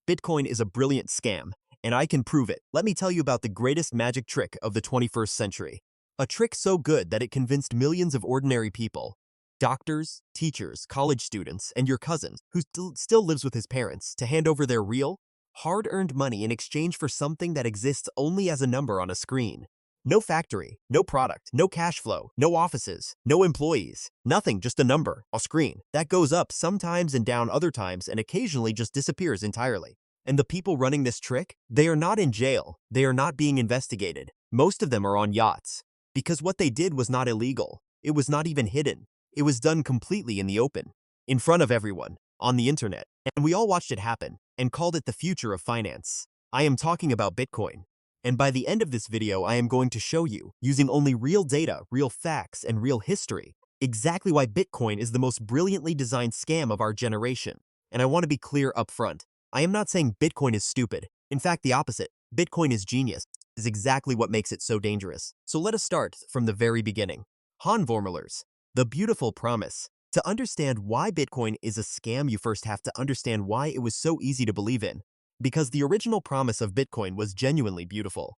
Bitcoin is a brilliant scam, and I can prove it. Let me tell you about the greatest magic trick of the 21st century. A trick so good that it convinced millions of ordinary people, doctors, teachers, college students, and your cousin, who still lives with his parents, to hand over their real, hard-earned money in exchange for something that exists only as a number on a screen. No factory, no product, no cash flow, no offices, no employees, nothing, just a number, a screen, that goes up sometimes and down other times and occasionally just disappears entirely. And the people running this trick, they are not in jail, they are not being investigated. Most of them are on yachts. Because what they did was not illegal, it was not even hidden, it was done completely in the open, in front of everyone, on the internet. And we all watched it happen, and called it the future of finance. I am talking about Bitcoin. And by the end of this video, I am going to show you, using only real data, real facts, and real history, exactly why Bitcoin is the most brilliantly designed scam of our generation. And I want to be clear up front. I am not saying Bitcoin is stupid. In fact, the opposite. Bitcoin is genius, is exactly what makes it so dangerous. So let us start from the very beginning. Hanvormulers, the beautiful promise. To understand why Bitcoin is a scam, you first have to understand why it was so easy to believe in. Because the original promise of Bitcoin was genuinely beautiful.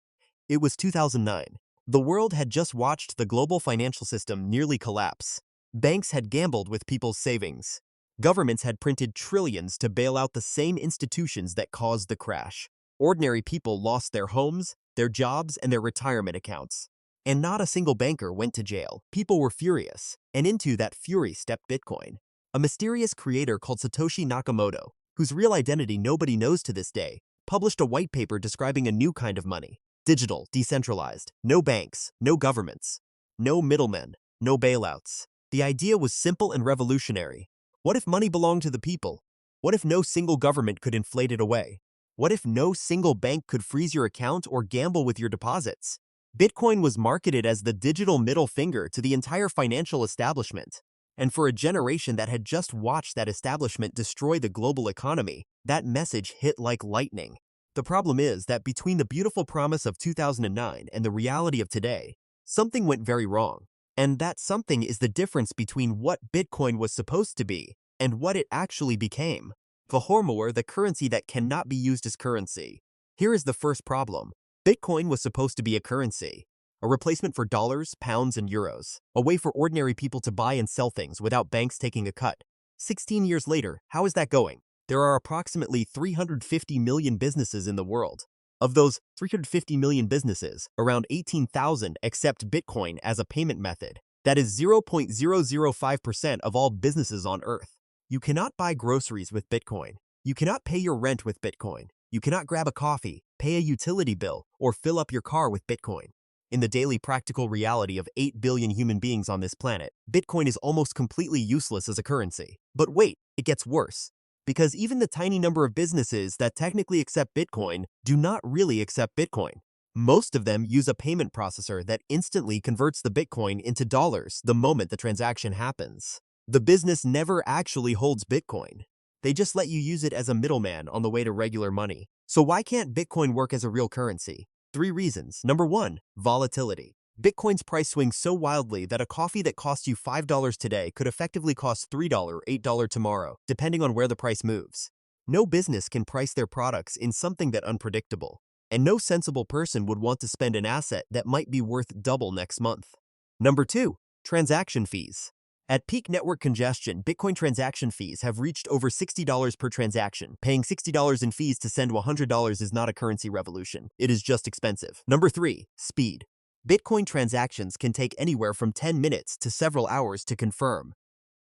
It was 2009. The world had just watched the global financial system nearly collapse. Banks had gambled with people's savings. Governments had printed trillions to bail out the same institutions that caused the crash. Ordinary people lost their homes, their jobs, and their retirement accounts. And not a single banker went to jail. People were furious, and into that fury stepped Bitcoin. A mysterious creator called Satoshi Nakamoto, whose real identity nobody knows to this day, published a white paper describing a new kind of money. Digital, decentralized, no banks, no governments, no middlemen, no bailouts. The idea was simple and revolutionary. What if money belonged to the people? What if no single government could inflate it away? What if no single bank could freeze your account or gamble with your deposits? Bitcoin was marketed as the digital middle finger to the entire financial establishment. And for a generation that had just watched that establishment destroy the global economy, that message hit like lightning. The problem is that between the beautiful promise of 2009 and the reality of today, something went very wrong. And that something is the difference between what Bitcoin was supposed to be and what it actually became. Vahormawar, the currency that cannot be used as currency. Here is the first problem. Bitcoin was supposed to be a currency. A replacement for dollars, pounds, and euros. A way for ordinary people to buy and sell things without banks taking a cut. 16 years later, how is that going? There are approximately 350 million businesses in the world. Of those 350 million businesses, around 18,000 accept Bitcoin as a payment method. That is 0.005% of all businesses on Earth. You cannot buy groceries with Bitcoin. You cannot pay your rent with Bitcoin. You cannot grab a coffee, pay a utility bill, or fill up your car with Bitcoin. In the daily practical reality of 8 billion human beings on this planet, Bitcoin is almost completely useless as a currency. But wait, it gets worse. Because even the tiny number of businesses that technically accept Bitcoin do not really accept Bitcoin. Most of them use a payment processor that instantly converts the Bitcoin into dollars the moment the transaction happens. The business never actually holds Bitcoin. They just let you use it as a middleman on the way to regular money. So why can't Bitcoin work as a real currency? 3 reasons. Number 1, volatility. Bitcoin's price swings so wildly that a coffee that costs you $5 today could effectively cost $3 or $8 tomorrow, depending on where the price moves. No business can price their products in something that unpredictable, and no sensible person would want to spend an asset that might be worth double next month. Number 2, transaction fees. At peak network congestion, Bitcoin transaction fees have reached over $60 per transaction. Paying $60 in fees to send $100 is not a currency revolution. It is just expensive. Number 3, speed. Bitcoin transactions can take anywhere from 10 minutes to several hours to confirm.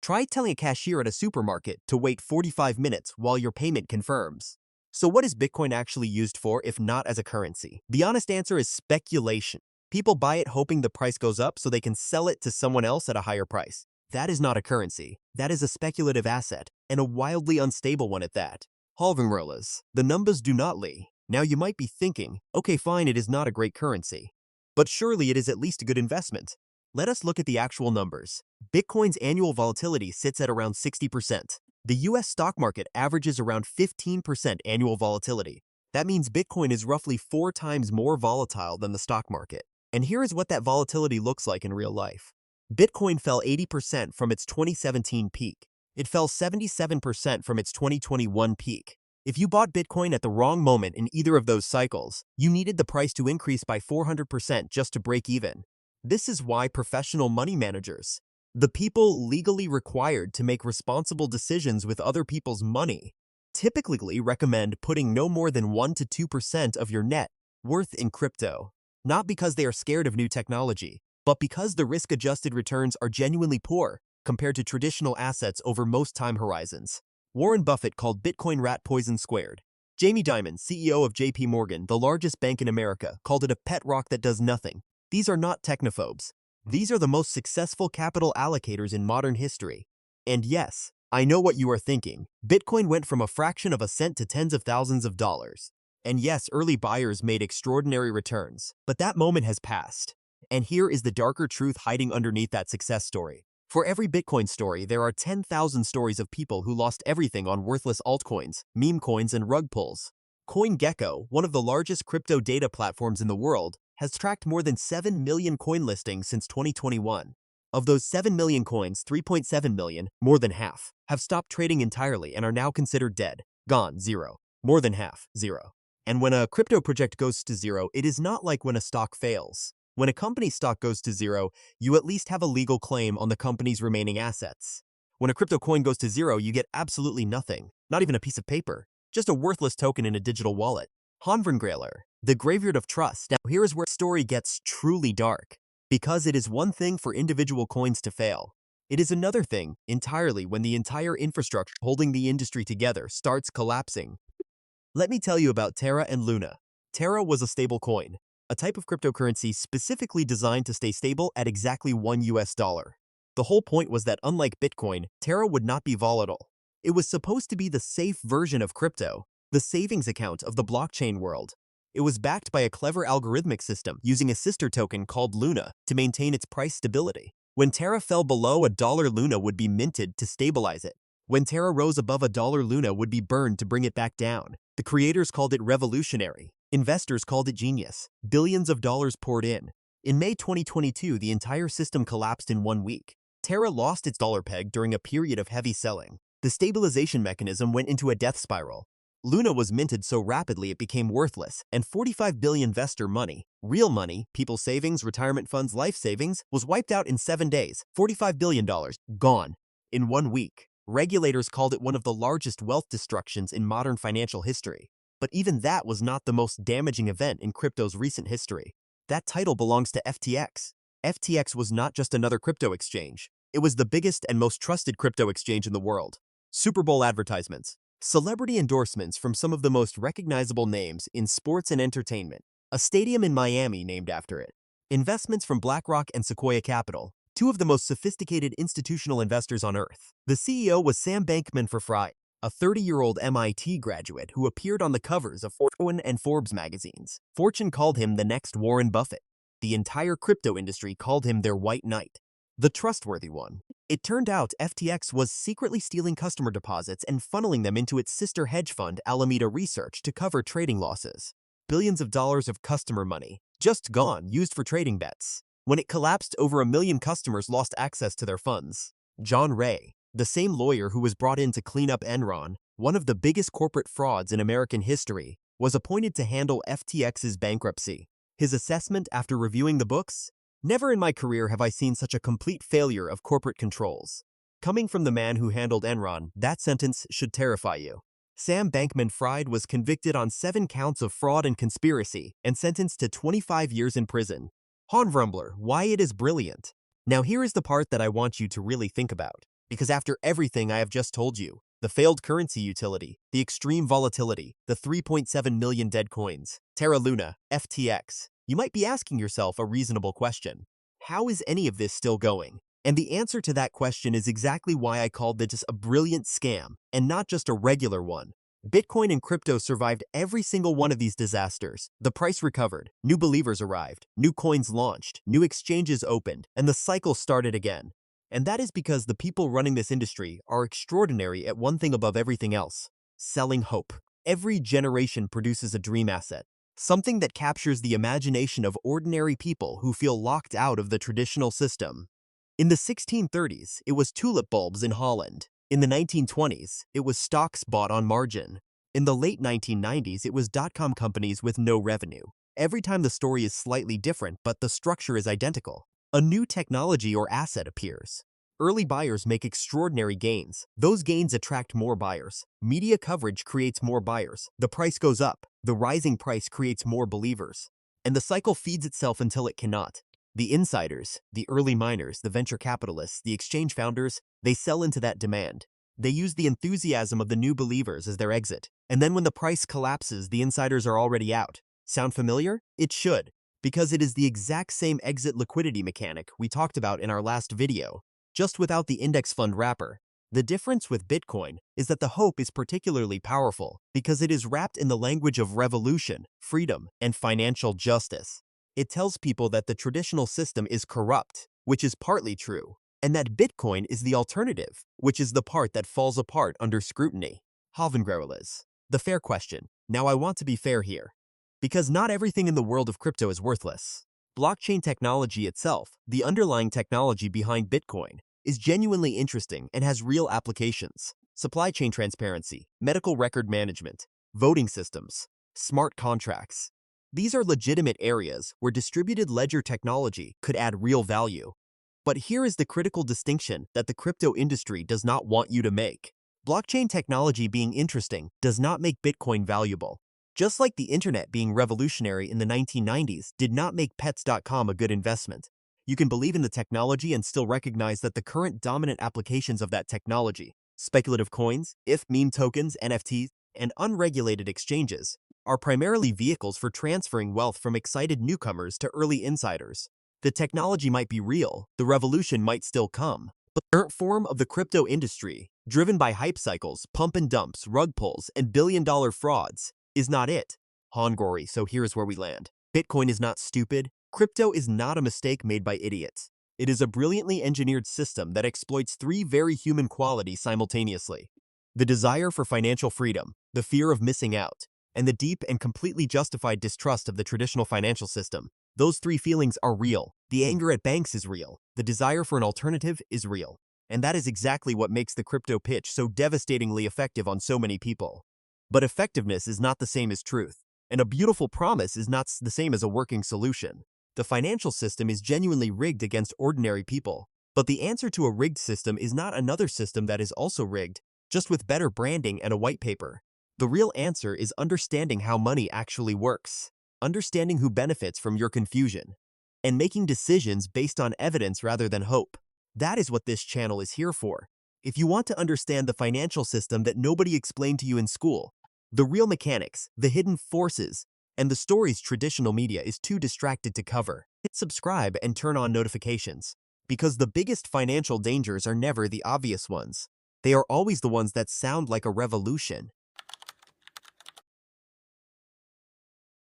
Try telling a cashier at a supermarket to wait 45 minutes while your payment confirms. So what is Bitcoin actually used for if not as a currency? The honest answer is speculation. People buy it hoping the price goes up so they can sell it to someone else at a higher price. That is not a currency. That is a speculative asset, and a wildly unstable one at that. Halvingurlas, the numbers do not lie. Now you might be thinking, okay fine, it is not a great currency. But surely it is at least a good investment. Let us look at the actual numbers. Bitcoin's annual volatility sits at around 60%. The US stock market averages around 15% annual volatility. That means Bitcoin is roughly 4 times more volatile than the stock market. And here is what that volatility looks like in real life. Bitcoin fell 80% from its 2017 peak. It fell 77% from its 2021 peak. If you bought Bitcoin at the wrong moment in either of those cycles, you needed the price to increase by 400% just to break even. This is why professional money managers, the people legally required to make responsible decisions with other people's money, typically recommend putting no more than 1 to 2% of your net worth in crypto. Not because they are scared of new technology, but because the risk-adjusted returns are genuinely poor compared to traditional assets over most time horizons. Warren Buffett called Bitcoin rat poison squared. Jamie Dimon, CEO of JP Morgan, the largest bank in America, called it a pet rock that does nothing. These are not technophobes. These are the most successful capital allocators in modern history. And yes, I know what you are thinking. Bitcoin went from a fraction of a cent to tens of thousands of dollars. And yes, early buyers made extraordinary returns. But that moment has passed. And here is the darker truth hiding underneath that success story. For every Bitcoin story, there are 10,000 stories of people who lost everything on worthless altcoins, meme coins, and rug pulls. CoinGecko, one of the largest crypto data platforms in the world, has tracked more than 7 million coin listings since 2021. Of those 7 million coins, 3.7 million, more than half, have stopped trading entirely and are now considered dead. Gone, zero. More than half, zero. And when a crypto project goes to zero, it is not like when a stock fails. When a company's stock goes to zero, you at least have a legal claim on the company's remaining assets. When a crypto coin goes to zero, you get absolutely nothing, not even a piece of paper, just a worthless token in a digital wallet. Hanverngrailer, the graveyard of trust. Now here is where the story gets truly dark. Because it is one thing for individual coins to fail. It is another thing entirely when the entire infrastructure holding the industry together starts collapsing. Let me tell you about Terra and Luna. Terra was a stable coin, a type of cryptocurrency specifically designed to stay stable at exactly $1. The whole point was that unlike Bitcoin, Terra would not be volatile. It was supposed to be the safe version of crypto, the savings account of the blockchain world. It was backed by a clever algorithmic system using a sister token called Luna to maintain its price stability. When Terra fell below $1, Luna would be minted to stabilize it. When Terra rose above $1, Luna would be burned to bring it back down. The creators called it revolutionary. Investors called it genius. Billions of dollars poured in. In May 2022, the entire system collapsed in 1 week. Terra lost its dollar peg during a period of heavy selling. The stabilization mechanism went into a death spiral. Luna was minted so rapidly it became worthless, and 45 billion investor money, real money, people's savings, retirement funds, life savings, was wiped out in 7 days. $45 billion, gone. In 1 week. Regulators called it one of the largest wealth destructions in modern financial history. But even that was not the most damaging event in crypto's recent history. That title belongs to FTX. FTX was not just another crypto exchange. It was the biggest and most trusted crypto exchange in the world. Super Bowl advertisements. Celebrity endorsements from some of the most recognizable names in sports and entertainment. A stadium in Miami named after it. Investments from BlackRock and Sequoia Capital, two of the most sophisticated institutional investors on Earth. The CEO was Sam Bankman-Fried, a 30-year-old MIT graduate who appeared on the covers of Fortune and Forbes magazines. Fortune called him the next Warren Buffett. The entire crypto industry called him their white knight, the trustworthy one. It turned out FTX was secretly stealing customer deposits and funneling them into its sister hedge fund Alameda Research to cover trading losses. Billions of dollars of customer money, just gone, used for trading bets. When it collapsed, over 1 million customers lost access to their funds. John Ray, the same lawyer who was brought in to clean up Enron, one of the biggest corporate frauds in American history, was appointed to handle FTX's bankruptcy. His assessment after reviewing the books? Never in my career have I seen such a complete failure of corporate controls. Coming from the man who handled Enron, that sentence should terrify you. Sam Bankman-Fried was convicted on 7 counts of fraud and conspiracy and sentenced to 25 years in prison. Hanvrumbler, why it is brilliant. Now here is the part that I want you to really think about. Because after everything I have just told you, the failed currency utility, the extreme volatility, the 3.7 million dead coins, Terra Luna, FTX, you might be asking yourself a reasonable question. How is any of this still going? And the answer to that question is exactly why I called this a brilliant scam, and not just a regular one. Bitcoin and crypto survived every single one of these disasters. The price recovered, new believers arrived, new coins launched, new exchanges opened, and the cycle started again. And that is because the people running this industry are extraordinary at one thing above everything else: selling hope. Every generation produces a dream asset, something that captures the imagination of ordinary people who feel locked out of the traditional system. In the 1630s, it was tulip bulbs in Holland. In the 1920s, it was stocks bought on margin. In the late 1990s, it was dot-com companies with no revenue. Every time the story is slightly different, but the structure is identical. A new technology or asset appears. Early buyers make extraordinary gains. Those gains attract more buyers. Media coverage creates more buyers. The price goes up. The rising price creates more believers. And the cycle feeds itself until it cannot. The insiders, the early miners, the venture capitalists, the exchange founders, they sell into that demand. They use the enthusiasm of the new believers as their exit. And then when the price collapses, the insiders are already out. Sound familiar? It should, because it is the exact same exit liquidity mechanic we talked about in our last video, just without the index fund wrapper. The difference with Bitcoin is that the hope is particularly powerful because it is wrapped in the language of revolution, freedom, and financial justice. It tells people that the traditional system is corrupt, which is partly true, and that Bitcoin is the alternative, which is the part that falls apart under scrutiny. Havengrelis. The fair question. Now I want to be fair here, because not everything in the world of crypto is worthless. Blockchain technology itself, the underlying technology behind Bitcoin, is genuinely interesting and has real applications. Supply chain transparency, medical record management, voting systems, smart contracts. These are legitimate areas where distributed ledger technology could add real value. But here is the critical distinction that the crypto industry does not want you to make. Blockchain technology being interesting does not make Bitcoin valuable. Just like the internet being revolutionary in the 1990s did not make Pets.com a good investment. You can believe in the technology and still recognize that the current dominant applications of that technology, speculative coins, if meme tokens, NFTs, and unregulated exchanges, are primarily vehicles for transferring wealth from excited newcomers to early insiders. The technology might be real, the revolution might still come, but the current form of the crypto industry, driven by hype cycles, pump and dumps, rug pulls, and billion-dollar frauds, is not it. Hongori, so here's where we land. Bitcoin is not stupid. Crypto is not a mistake made by idiots. It is a brilliantly engineered system that exploits three very human qualities simultaneously: the desire for financial freedom, the fear of missing out, and the deep and completely justified distrust of the traditional financial system. Those three feelings are real. The anger at banks is real. The desire for an alternative is real. And that is exactly what makes the crypto pitch so devastatingly effective on so many people. But effectiveness is not the same as truth, and a beautiful promise is not the same as a working solution. The financial system is genuinely rigged against ordinary people, but the answer to a rigged system is not another system that is also rigged, just with better branding and a white paper. The real answer is understanding how money actually works, understanding who benefits from your confusion, and making decisions based on evidence rather than hope. That is what this channel is here for. If you want to understand the financial system that nobody explained to you in school, the real mechanics, the hidden forces, and the stories traditional media is too distracted to cover, hit subscribe and turn on notifications. Because the biggest financial dangers are never the obvious ones. They are always the ones that sound like a revolution.